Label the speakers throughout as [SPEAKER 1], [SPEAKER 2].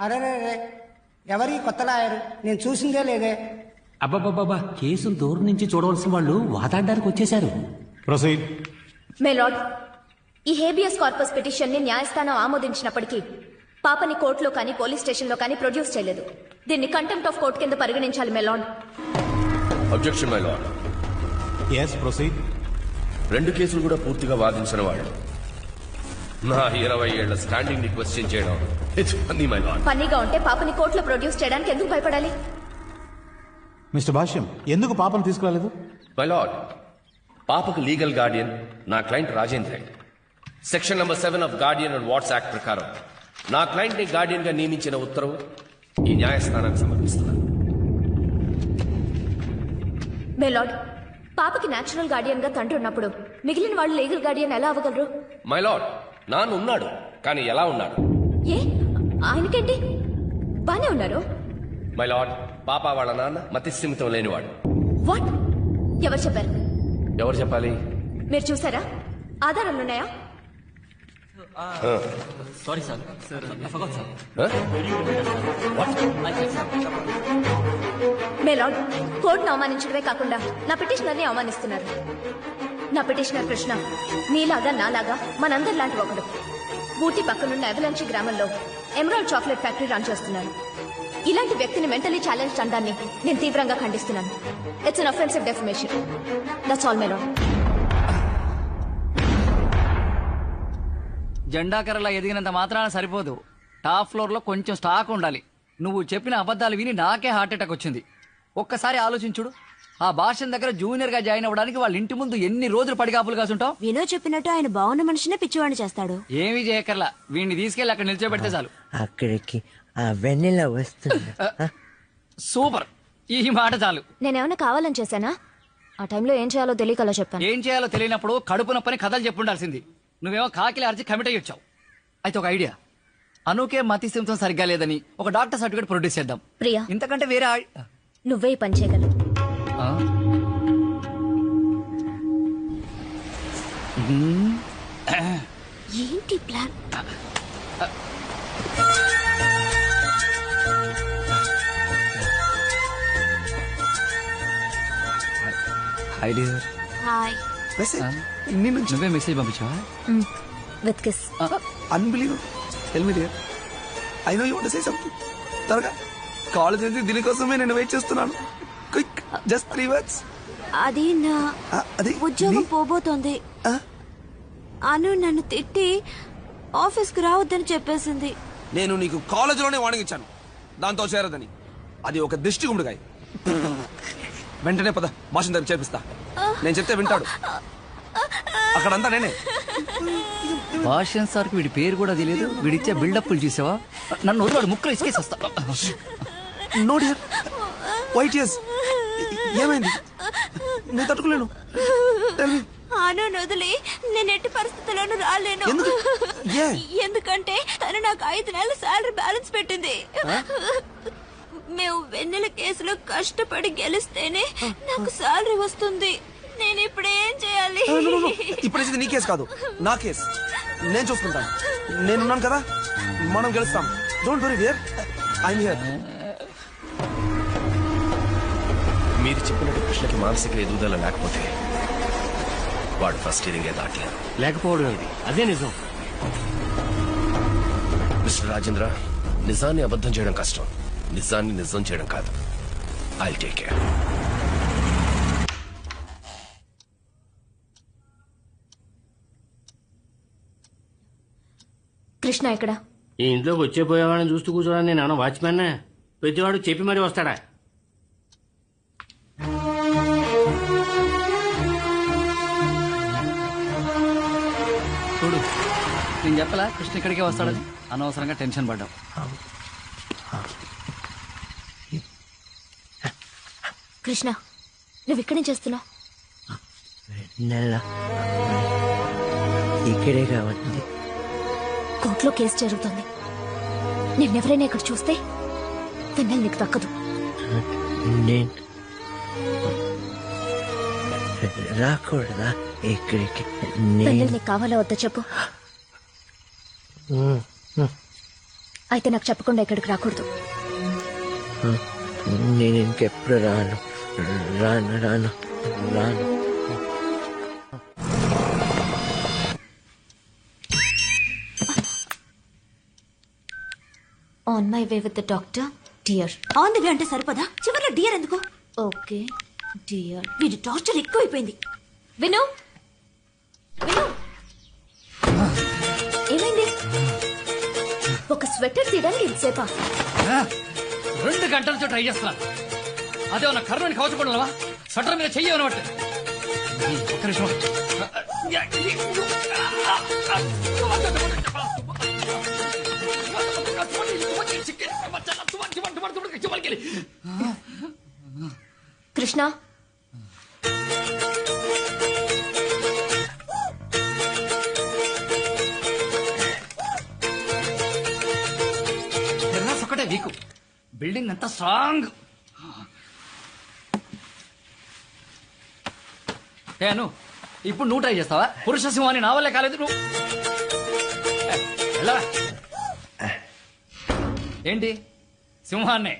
[SPEAKER 1] అరే ఎవరి కొత్త లాయరు? నేను చూసిందే లేదే.
[SPEAKER 2] అబ్బాబాబా, కేసును దూరం నుంచి చూడవలసిన వాళ్ళు వాదాడడానికి వచ్చేశారు.
[SPEAKER 3] ప్రొసీడ్.
[SPEAKER 4] మే లార్డ్, ఈ హేబియస్ కార్పస్ పిటిషన్ ని న్యాయస్థానం ఆమోదించినప్పటికీ పాపని కోర్టులో కానీ పోలీస్ స్టేషన్ లో కానీ ప్రొడ్యూస్ చేయలేదు. దీన్ని కంటెంప్ట్ ఆఫ్ కోర్ట్ కింద పరిగణించాలి my lord.
[SPEAKER 5] Objection my lord.
[SPEAKER 3] Yes proceed.
[SPEAKER 5] 2 కేసులు కూడా పూర్తిగా వాదించిన వాళ్ళు నా 20 ఏళ్ల స్టాండింగ్ ని క్వశ్చన్ చేయడం ఇట్స్ ఫన్నీ మై లార్డ్.
[SPEAKER 4] ఫన్నీగా ఉంటే పాపని కోర్టులో ప్రొడ్యూస్ చేయడానికి ఎందుకు భయపడాలి?
[SPEAKER 3] మిస్టర్ భాష్యం, ఎందుకు పాపను తీసుకురాలేదు?
[SPEAKER 5] మై లార్డ్, పాపకు లీగల్ గార్డియన్ నా client Rajendra. Section number 7 of Guardian and what's act ప్రకారం నా క్లయింట్ ని గార్డియన్ గా నియమించిన ఉత్తర్వు ఈ న్యాయస్థానానికి సమర్పిస్తున్నాను.
[SPEAKER 4] మే లార్డ్, పాపకి నేచురల్ గార్డియన్ గా తండ్రి ఉన్నప్పుడు మిగిలిన వాళ్ళు లీగల్ గార్డియన్ ఎలా అవ్వగలరు?
[SPEAKER 5] మై లార్డ్, నాన్న ఉన్నాడు, కానీ ఎలా ఉన్నాడు?
[SPEAKER 4] ఏ ఆయనకేంటి? బానే ఉన్నారు.
[SPEAKER 5] మై లార్డ్, పాప వాళ్ళ నాన్న మతిస్థిమితం లేనివాడు.
[SPEAKER 4] వాట్? ఎవరు చెప్పారు?
[SPEAKER 5] ఎవరు చెప్పాలి?
[SPEAKER 4] మీరు చూసారా? ఆధారాలున్నాయా?
[SPEAKER 2] Sorry sir.
[SPEAKER 4] మే లార్డ్, కోర్టును అవమానించడమే కాకుండా నా పిటిషనర్ని అవమానిస్తున్నారు. నా పిటిషనర్ కృష్ణ నీలాగా నాలాగా మనందరిలాంటి ఒకడు. ఊటీ పక్కనున్న ఎవలంచి గ్రామంలో ఎమరాల్డ్ చాక్లెట్ ఫ్యాక్టరీ రన్ చేస్తున్నారు. ఇలాంటి వ్యక్తిని మెంటలీ ఛాలెంజ్ అనడాన్ని నేను తీవ్రంగా ఖండిస్తున్నాను. It's an offensive defamation. That's all my lord.
[SPEAKER 6] జెండాకరలా ఎదిగినంత మాత్రాన సరిపోదు. టాప్ ఫ్లోర్ లో కొంచెం స్టాక్ ఉండాలి. నువ్వు చెప్పిన అబద్ధాలు విని నాకే హార్ట్ అటాక్ వచ్చింది. ఒక్కసారి ఆలోచించుడు, ఆ భాష దగ్గర జూనియర్ గా జాయిన్ అవ్వడానికి వాళ్ళ ఇంటి ముందు ఎన్ని రోజులు పడిగాపులు కాసుంటావు.
[SPEAKER 7] వినో చెప్పినట్టు ఆయన బాగున్న మనిషినే పిచ్చివాడిని చేస్తాడు.
[SPEAKER 6] ఏమీ చేయకర్లా, వీడిని తీసుకెళ్లి అక్కడ నిల్చోబెడితే చాలు.
[SPEAKER 8] అక్కడికి ఆ వెన్నెల వస్తుంది.
[SPEAKER 6] సూపర్, ఈ మాట చాలు.
[SPEAKER 4] నేనేమైనా కావాలని చేశానా? ఆ టైంలో ఏం చేయాలో తెలియక అలా చెప్పాను.
[SPEAKER 6] ఏం చేయాలో తెలియనప్పుడు కడుపు నొప్పని కథలు చెప్పుండాల్సింది. నువ్వేమో కాకిలి అరిచి కమిట్ అయ్యి వచ్చావు. అయితే ఒక ఐడియా, అనుకే మతి సింహం సరిగ్గా లేదని ఒక డాక్టర్ సర్టిఫికేట్ ప్రొడ్యూస్ చేద్దాం.
[SPEAKER 4] ప్రియా,
[SPEAKER 6] ఇంతకంటే వేరే
[SPEAKER 4] నువ్వే ఈ పని చేయగలవు.
[SPEAKER 7] ఏంటి ప్లాన్?
[SPEAKER 6] Hi dear.
[SPEAKER 7] హాయ్.
[SPEAKER 6] నువ్వే మెసేజ్ పంపించావా?
[SPEAKER 4] With kiss.
[SPEAKER 9] Unbelievable. Tell me dear, I know you want to say something. త్వరగా, కాలేజ్ నుంచి దీనికోసమే నేను వెయిట్ చేస్తున్నాను. Quick, just 3 words.
[SPEAKER 7] అది నా ఉద్యోగం పోబోతోంది. అను నన్ను తిట్టి ఆఫీస్ కి రావద్దని చెప్పేసింది.
[SPEAKER 9] నేను నీకు కాలేజీలోనే వార్నింగ్ ఇచ్చాను దాంతో చేరదని. అది ఒక దిష్టి గుండుగాయ. వెంటనే పద, భాషను దగ్గర చేర్పిస్తా. నేను చెప్తే వింటాడు. అక్కడంతా నేనే.
[SPEAKER 6] భాష్యం సార్కి వీడి పేరు కూడా తెలియదు. వీడిచ్చే బిల్డప్లు చూసావా? నన్ను వదిలాడు, ముక్కలు ఇసుకేసి వస్తా.
[SPEAKER 9] నో డియర్, వైట్ ఇయర్స్. ఏమైంది? నేను తట్టుకోలేను.
[SPEAKER 7] అను వదిలి నేను ఎట్టి పరిస్థితుల్లోనూ రాలేను. ఎందుకంటే తను నాకు 5 నెలల శాలరీ బ్యాలెన్స్ పెట్టింది. మేము వెన్నెల కేసులో కష్టపడి గెలిస్తేనే నాకు శాలరీ వస్తుంది. నేను ఇప్పుడు ఏం చేయాలి?
[SPEAKER 9] ఇప్పుడు నీ కేసు కాదు, నా కేసు. నేను చూసుకుంటాను. నేనున్నాను కదా, మనం గెలుస్తాం. Don't worry dear, I'm here.
[SPEAKER 5] మీరు చెప్పినట్టు కృష్ణకి మానసిక ఎదుగుదల లేకపోతే వాడు ఫస్ట్ ఇయరింగే దాటలేదు.
[SPEAKER 2] లేకపోవడం ఇది అదే నిజం.
[SPEAKER 5] మిస్టర్ రాజేంద్ర, నిజాన్ని అబద్ధం చేయడం కష్టం, నిజాన్ని నిజం చేయడం కాదు. I will take care.
[SPEAKER 4] Krishna ఎక్కడ?
[SPEAKER 2] ఈ ఇంట్లోకి వచ్చే పోయేవాడిని చూస్తూ కూర్చోడానికి నేను ఏమన్నా వాచ్మెన్నే? ప్రతివాడు చెప్పి మరీ వస్తాడా?
[SPEAKER 6] చూడు, నేను చెప్పలా కృష్ణ ఇక్కడికే వస్తాడని. అనవసరంగా టెన్షన్ పడ్డావు.
[SPEAKER 4] కృష్ణ, నువ్వు ఇక్కడేం చేస్తున్నావు?
[SPEAKER 8] వెన్నెల ఇక్కడే కావాలి.
[SPEAKER 4] కోర్టులో కేసు జరుగుతుంది. నిన్నెవరైనా ఇక్కడ చూస్తే వెన్నెల నీకు దక్కదు.
[SPEAKER 8] నేను రాకూడదా ఇక్కడికి?
[SPEAKER 4] వెన్నెల నీకు కావాలా వద్దా చెప్పు. అయితే నాకు చెప్పకుండా ఇక్కడికి రాకూడదు.
[SPEAKER 8] నేను ఇంకెప్పుడు రాను రాను రాను రాను.
[SPEAKER 4] On my way with the doctor dear.
[SPEAKER 7] On the way అంటే సరిపదా, చివరిలో డియర్ ఎందుకు?
[SPEAKER 4] Okay dear.
[SPEAKER 7] వీడి టార్చర్ ఎక్కువైపోయింది.
[SPEAKER 4] విను విను, ఏమైంది? ఒక స్వెటర్ తీయడానికి ఇంతసేపా?
[SPEAKER 6] 2 గంటల నుంచి ట్రై చేస్తున్నాను. అదే ఉన్న కర్రని కవచపడలేవా? స్వెటర్ మీద చెయ్యి అనమాట. ఒక్క నిమిషం.
[SPEAKER 4] కృష్ణ,
[SPEAKER 6] ఒకటే వీకు, బిల్డింగ్ అంతా స్ట్రాంగ్. ఏను ఇప్పుడు నువ్వు ట్రై చేస్తావా? పురుష సింహాన్ని నా వల్లే కాలేదు. నువ్వు ఎలా ఏంటి సింహాన్నే?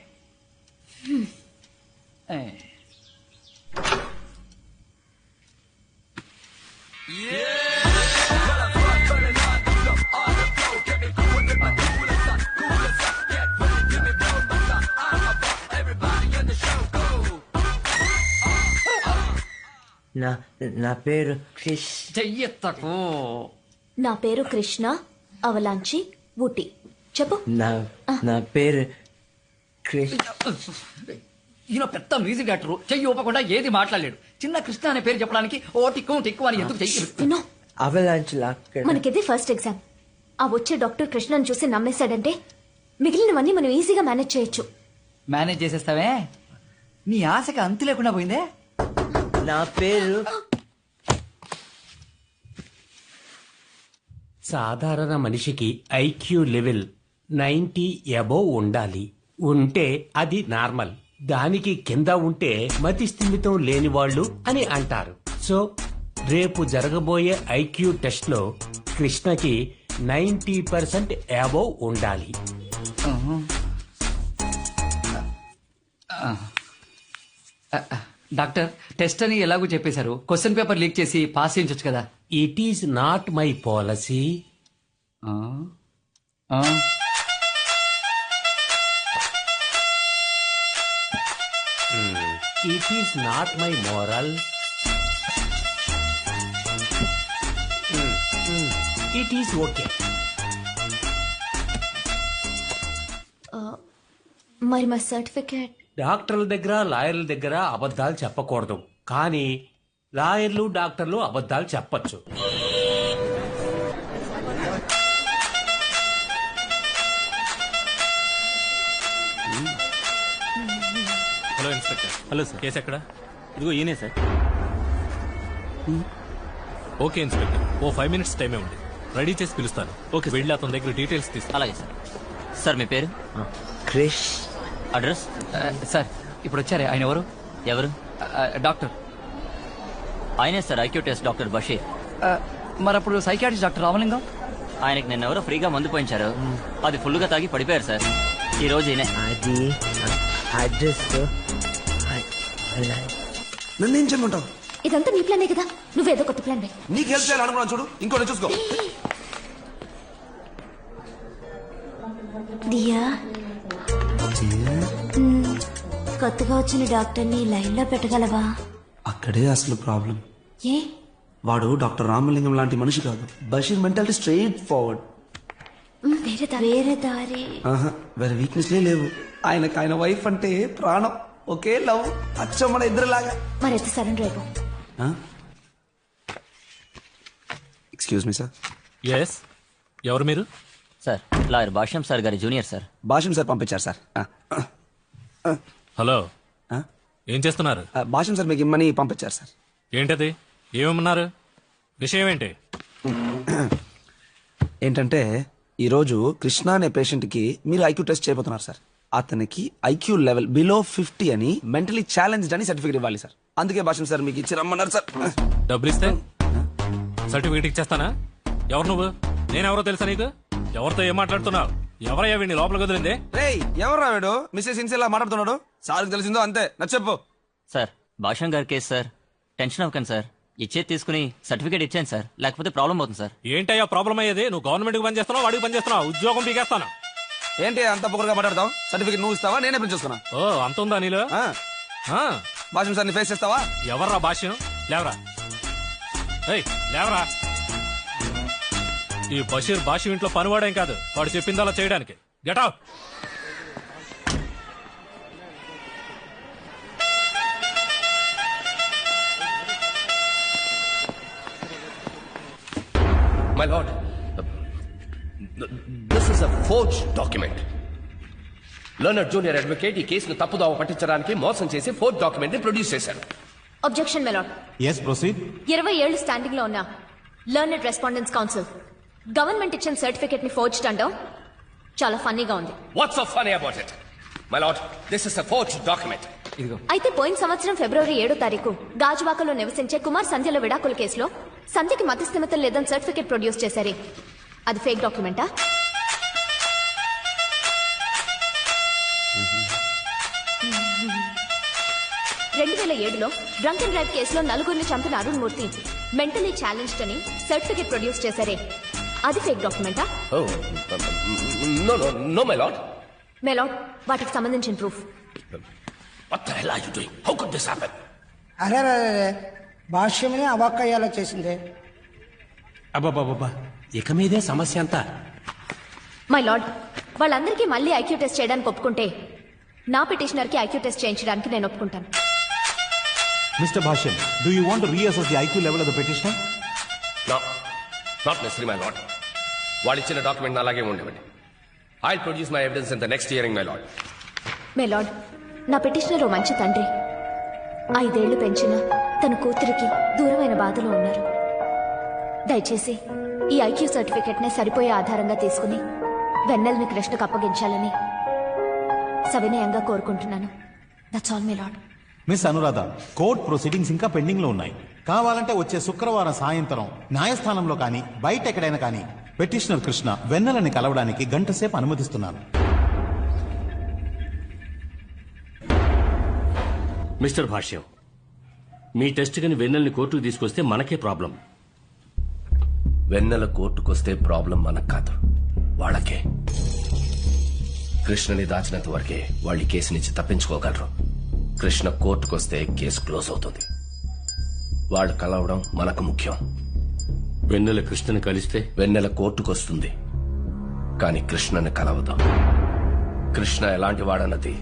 [SPEAKER 8] నా పేరు క్రిష్.
[SPEAKER 6] చెయ్యెత్తకు.
[SPEAKER 4] నా పేరు కృష్ణ, అవలాంచి, ఊటీ. చెప్పు.
[SPEAKER 8] నా పేరు క్రిష్.
[SPEAKER 6] ఈయన పెద్ద మ్యూజిక్ డైరెక్టర్, చెయ్యి ఊపకుండా ఏది మాట్లాడలేడు. చిన్న కృష్ణ అనే పేరు చెప్పడానికి ఓ టిక్కు టిక్కు అని ఎందుకు చెయ్యి?
[SPEAKER 4] వినో,
[SPEAKER 8] అవలాంచ్
[SPEAKER 4] మనకిదే ఫస్ట్ ఎగ్జామ్. ఆ వచ్చే డాక్టర్ కృష్ణని చూసి నమ్మేశాడంటే మిగిలినవన్నీ మనం ఈజీగా మేనేజ్ చేయొచ్చు.
[SPEAKER 6] మేనేజ్ చేసేస్తావే? నీ ఆశకి అంతు లేకుండా పోయిందే.
[SPEAKER 8] నా పేరు
[SPEAKER 10] సాధారణ మనిషికి ఐక్యూ లెవెల్ 90 అబోవ్ ఉండాలి. ఉంటే అది నార్మల్. దానికి కింద ఉంటే మతి స్థిమితం లేని వాళ్ళు అని అంటారు. సో రేపు జరగబోయే ఐక్యూ టెస్ట్ లో కృష్ణకి 90% అబోవ్ ఉండాలి.
[SPEAKER 6] డాక్టర్, టెస్ట్ అని ఎలాగో చెప్పేశారు. క్వశ్చన్ పేపర్ లీక్ చేసి పాస్ చేయించొచ్చు కదా.
[SPEAKER 10] It is not my policy. It is not my moral. It is okay.
[SPEAKER 4] మరి మా సర్టిఫికేట్?
[SPEAKER 10] డాక్టర్ల దగ్గర లాయర్ల దగ్గర అబద్ధాలు చెప్పకూడదు, కానీ లాయర్లు డాక్టర్లు అబద్ధాలు చెప్పచ్చు.
[SPEAKER 3] Hello inspector. Hello sir. Case ఎక్కడ? ఇదిగో ఈయనే సార్. ఓకే ఇన్స్పెక్టర్, ఓ 5 minutes టైమే ఉంది. రెడీ చేసి పిలుస్తాను. ఓకే, వెళ్ళి అతని దగ్గర డీటెయిల్స్ తీస్తాను.
[SPEAKER 11] అలాగే సార్. సార్ మీ పేరు?
[SPEAKER 8] క్రిష్.
[SPEAKER 11] అడ్రస్?
[SPEAKER 6] సార్ ఇప్పుడు వచ్చారే, ఆయన ఎవరు?
[SPEAKER 11] ఎవరు?
[SPEAKER 6] డాక్టర్.
[SPEAKER 11] ఆయనే sir, IQ test doctor Basheer.
[SPEAKER 6] మరి అప్పుడు సైకాట్రిస్ట్ డాక్టర్ రామలింగం?
[SPEAKER 11] ఆయనకి నిన్న ఎవరో ఫ్రీగా మందు పోయించారు. అది ఫుల్గా తాగి పడిపోయారు సార్. ఈ రోజు ఈయనే.
[SPEAKER 8] అది అడ్రస్.
[SPEAKER 9] నన్ను ఏం చేయమంటావు?
[SPEAKER 4] ఇదంతా నీ ప్లానే కదా, నువ్వేదో కొత్త ప్లాన్ వే.
[SPEAKER 9] నీకు హెల్ప్ చేయాలనుకున్నాను, చూడు ఇంకోటి చూసుకో.
[SPEAKER 7] దియా, కొత్తగా వచ్చిన డాక్టర్ని లైన్ లో పెట్టగలవా?
[SPEAKER 9] అక్కడే అసలు ప్రాబ్లం.
[SPEAKER 7] ఏ?
[SPEAKER 9] వాడు డాక్టర్ రామలింగం లాంటి మనిషి కాదు. Basheer mentality straightforward.
[SPEAKER 7] వేరే దారి.
[SPEAKER 9] వేరే వీక్నెస్లే లేవు. ఆయనకు ఆయన వైఫ్ అంటే ప్రాణం. ఒకే లవ్, అచ్చం మన ఇద్దరులాగా.
[SPEAKER 4] మరైతే సరెండర్ అయిపో.
[SPEAKER 9] Excuse me sir.
[SPEAKER 3] ఎస్, ఎవరు మీరు?
[SPEAKER 11] సార్, లాయర్ భాష్యం సార్ గారి జూనియర్ సార్.
[SPEAKER 9] భాష్యం సార్ పంపించారు సార్.
[SPEAKER 3] హలో, ఏం చేస్తున్నారు?
[SPEAKER 9] భాష్యం సార్ మీకు ఇమ్మని పంపించారు సార్.
[SPEAKER 3] ఏంటది? ఏమన్నారు? విషయం ఏంటి?
[SPEAKER 9] ఏంటంటే ఈరోజు కృష్ణ అనే పేషెంట్ కి మీరు ఐక్యూ టెస్ట్ చేయబోతున్నారు సార్. అతనికి ఐక్యూ లెవెల్ బిలో 50 అని మెంటలీ ఛాలెంజ్డ్ అని సర్టిఫికేట్ ఇవ్వాలి సార్. అందుకే భాష్యం సార్ మీకు ఇచ్చి రమ్మన్నారు సార్.
[SPEAKER 3] డబ్బులు ఇస్తే సర్టిఫికేట్ ఇచ్చేస్తానా? ఎవరు నువ్వు? నేనెవరో తెలుసా నీకు? ఎవరితో ఏం మాట్లాడుతున్నావు? ఎవరయ్యా వీడిని లోపల కుదిరింది?
[SPEAKER 9] రేయ్ ఎవరు వీడు మిస్సెస్ ఇన్సిలా మాట్లాడుతున్నాడు? సార్కి తెలిసిందో అంతే. నచ్చప్పు.
[SPEAKER 11] సార్ భాషం గారి కేసు సార్. టెన్షన్ అవ్వకండి సార్. ఇచ్చేది తీసుకుని సర్టిఫికేట్ ఇచ్చాను సార్, లేకపోతే ప్రాబ్లం అవుతుంది సార్.
[SPEAKER 3] ఏంటయ్యా ప్రాబ్లం అయ్యేది? నువ్వు గవర్నమెంట్ కి పని చేస్తున్నావు, వాడికి పని చేస్తున్నావు, ఉద్యోగం పీకేస్తాను.
[SPEAKER 9] ఏంటి అంత పొగరుగా మాట్లాడతావు? సర్టిఫికేట్ నువ్వు ఇస్తావా, నేనే ప్రింట్ చేసుకున్నా?
[SPEAKER 3] ఓ అంత ఉందా నీలో?
[SPEAKER 9] భాషం సార్ ని ఫేస్ చేస్తావా?
[SPEAKER 3] ఎవర్రా భాష్యం? లేవరా, ఏయ్ లేవరా. ఈ బషీర్ భాష్యం ఇంట్లో పనివాడేం కాదు, వాడు చెప్పిందలా చేయడానికి. Get out.
[SPEAKER 5] My lord, this is a forged document. Learner junior advocate ఈ కేసును తప్పుదోవ పట్టించడానికి మోసం చేసి ఫోర్జ్ డాక్యుమెంట్ ని ప్రొడ్యూస్ చేశారు.
[SPEAKER 4] అబ్జెక్షన్ మెలాడ్.
[SPEAKER 12] yes proceed.
[SPEAKER 4] 20 ఏళ్లు స్టాండింగ్ లో ఉన్న లర్నర్ రెస్పాండెంట్స్ కౌన్సిల్ గవర్నమెంట్ ఇచ్చిన సర్టిఫికేట్ ని ఫోర్జ్డ్ అంటాం చాలా ఫన్నీగా ఉంది.
[SPEAKER 5] What's so funny about it? My lord, this is a forged document.
[SPEAKER 4] అయితే పోయిన సంవత్సరం ఫిబ్రవరి 7వ తారీఖు గాజువాకలో నివసించే కుమార్ సంధ్యల విడాకుల కేసులో సంధ్యకి మతిస్థిమితం లేదని సర్టిఫికేట్ ప్రొడ్యూస్ చేశారే, అది ఫేక్ డాక్యుమెంటా? 2007లో డ్రంక్ అండ్ డ్రైవ్ కేసులో 4గురిని చంపిన అరుణ్ మూర్తి మెంటలీ ఛాలెంజ్డ్ అని సర్టిఫికేట్ ప్రొడ్యూస్ చేశారే, అది ఫేక్ డాక్యుమెంటా?
[SPEAKER 5] Oh, no, my lord.
[SPEAKER 4] My lord, వాటికి సంబంధించిన proof.
[SPEAKER 5] What the hell are you doing? How could this happen?
[SPEAKER 1] అరే భాష్యమని అవాక్కయ్యేలా చేసిందే.
[SPEAKER 10] అబ్బాబాబా, ఇక మీదే సమస్య అంతా.
[SPEAKER 4] మై లార్డ్, వాళ్ళందరికీ మళ్ళీ ఐక్యూ టెస్ట్ చేయడానికి ఒప్పుకుంటే నా పిటిషనర్ కి ఐక్యూ టెస్ట్ చేయించడానికి నేను ఒప్పుకుంటాను.
[SPEAKER 12] Mr. Bhashyam, do you want to reassess the IQ level of the petitioner?
[SPEAKER 5] No, not necessary, my lord. వాళ్ళు ఇచ్చిన డాక్యుమెంట్ అలాగే ఉండేవండి. I'll produce my evidence in the next hearing, my lord.
[SPEAKER 4] My lord, నా petitioner ఓ మంచి తండ్రి. 5 ఏళ్లు పెంచిన తన కూతురికి దూరమైన బాధలో ఉన్నారు. దయచేసి ఈ ఐక్యూ సర్టిఫికెట్ నే సరిపోయే ఆధారంగా తీసుకుని వెన్నెలని కృష్ణకు అప్పగించాలని సవినయంగా కోరుకుంటున్నాను. That's all my lord.
[SPEAKER 12] Miss Anuradha, court proceedings ఇంకా పెండింగ్ లో ఉన్నాయి. కావాలంటే వచ్చే శుక్రవారం సాయంత్రం న్యాయస్థానంలో కానీ బయట ఎక్కడైనా కానీ పెటిషనర్ కృష్ణ వెన్నెలని కలవడానికి గంట సేపు అనుమతిస్తున్నాను.
[SPEAKER 2] మిస్టర్ భాష్యం, మీ టెస్ట్ కని వెన్నెల్ని కోర్టుకు తీసుకొస్తే మనకే ప్రాబ్లం.
[SPEAKER 5] వెన్నెల కోర్టుకొస్తే ప్రాబ్లం మనకు కాదు, వాళ్ళకే. కృష్ణని దాచినంత వరకే వాళ్ళు ఈ కేసు నుంచి తప్పించుకోగలరు. కృష్ణ కోర్టుకొస్తే కేసు క్లోజ్ అవుతుంది. వాళ్ళు కలవడం మనకు ముఖ్యం.
[SPEAKER 2] వెన్నెల కృష్ణని కలిస్తే
[SPEAKER 5] వెన్నెల కోర్టుకొస్తుంది, కానీ కృష్ణని కలవదు. కృష్ణ ఎలాంటి వాడన్నది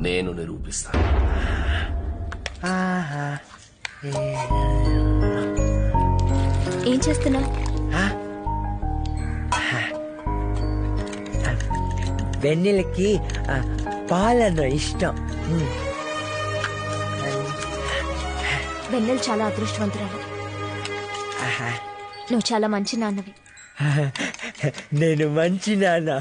[SPEAKER 5] నేను నిరూపిస్తాను.
[SPEAKER 4] ఏం చేస్తున్నావు?
[SPEAKER 8] వెన్నెలకి పాలన ఇష్టం.
[SPEAKER 4] వెన్నెల చాలా అదృష్టవంతురాలు. నువ్వు చాలా మంచి నాన్నవి.
[SPEAKER 8] నేను మంచి నాన్న.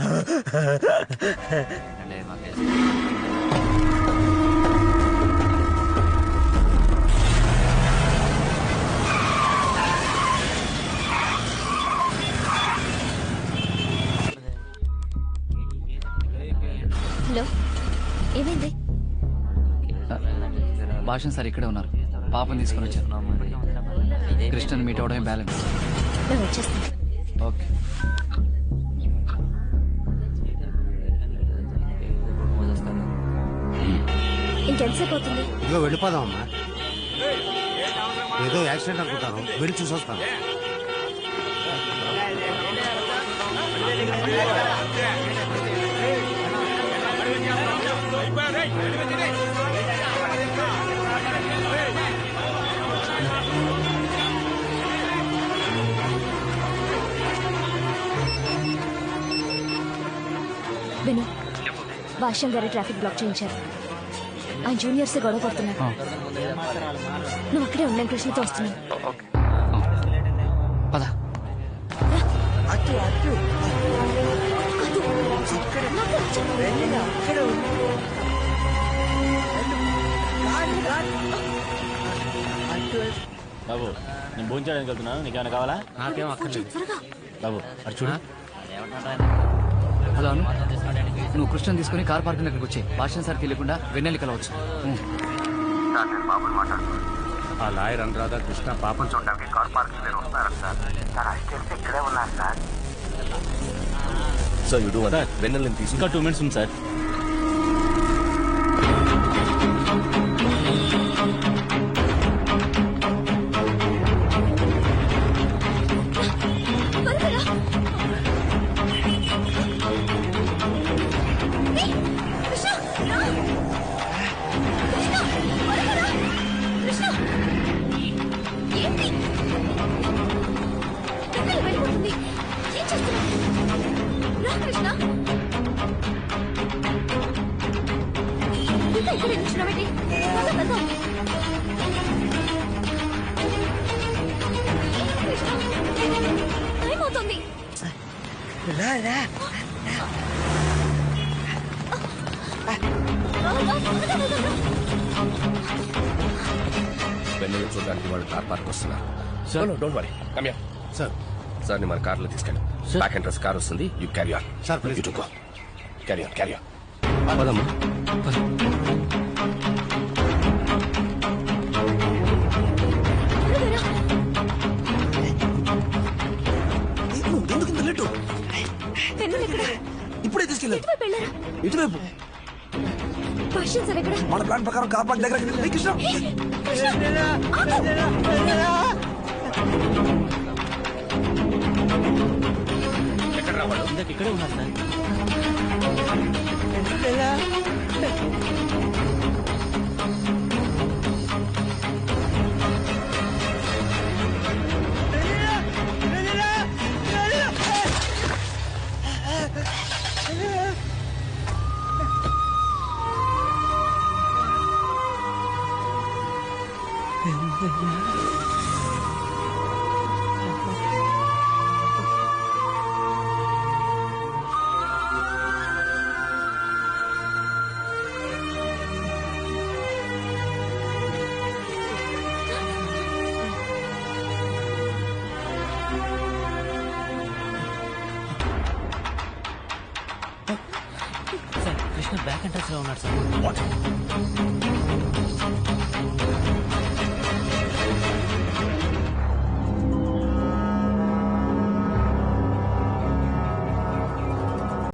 [SPEAKER 4] హలో, ఏమైంది?
[SPEAKER 6] భాషం సార్ ఇక్కడే ఉన్నారు. పాపం తీసుకుని వచ్చారు. కృష్ణని మీట్ అవడమే బ్యాలెన్స్.
[SPEAKER 4] నేను వచ్చేస్తాను.
[SPEAKER 6] ఓకే.
[SPEAKER 4] ఇంకెంతసేపు అవుతుంది?
[SPEAKER 13] ఇదిగో వెళ్ళిపోదామమ్మా. ఏదో యాక్సిడెంట్ అనుకుంటాను, వెళ్ళి చూసొస్తాను.
[SPEAKER 4] విను, భాష్యం గారి ట్రాఫిక్ బ్లాక్ చేయించారు. ఆయన జూనియర్స్ గొడవ పడుతున్నారు. నువ్వు అక్కడే ఉండే కృష్ణతో వస్తున్నాను.
[SPEAKER 6] పద.
[SPEAKER 8] అటు అటు అక్కడ
[SPEAKER 11] బాబు, నేను భోజనం చేయడానికి వెళ్తున్నాను, నీకేమైనా కావాలా?
[SPEAKER 3] నాకేం అక్కర్లేదు
[SPEAKER 4] త్వరగా
[SPEAKER 3] బాబు. అది చూడు.
[SPEAKER 6] హలో అను నువ్వు కృష్ణని తీసుకుని కార్ పార్కింగ్ దగ్గరికి వచ్చి భాషణ సార్ తెలియకుండా వెన్నెల్లి కలవచ్చు.
[SPEAKER 13] ఆ లాయర్ అనురాధ కృష్ణ పాపం చూడడానికి కార్ పార్కింగ్ దగ్గర వస్తున్నారు సార్. సార్ అరెస్ట్ చేస్తే ఇక్కడే ఉన్నారు సార్.
[SPEAKER 5] సో యూ డూ వెన్నెలని తీసుకు.
[SPEAKER 11] ఇంకా 2 minutes ఉంది సార్.
[SPEAKER 5] వెన్నెలని చూడడానికి వాళ్ళు కార్ పార్క్ వస్తున్నారు. Don't worry, come here.
[SPEAKER 13] Sir
[SPEAKER 5] sir ని మన కార్లో తీసుకెళ్ళి బ్యాక్ ఎంట్రన్స్ కార్ వస్తుంది. You carry on.
[SPEAKER 13] Sir please
[SPEAKER 5] you to go. Carry on, carry on. పదమ్మా.
[SPEAKER 9] ఎందుకు ఇంత లేటు? ఇప్పుడే తీసుకెళ్ళారు. ఇటువైపు
[SPEAKER 4] భాష్యం సార్ ఎక్కడ?
[SPEAKER 9] మన ప్లాన్ ప్రకారం కార్ పార్క్ దగ్గర కృష్ణ
[SPEAKER 5] ఎక్కడ రావాడు?
[SPEAKER 11] ఇందాక ఇక్కడే ఉన్నారు sir. Sir Krishna back entrance లో ఉన్నాడు సార్.
[SPEAKER 5] వాట్?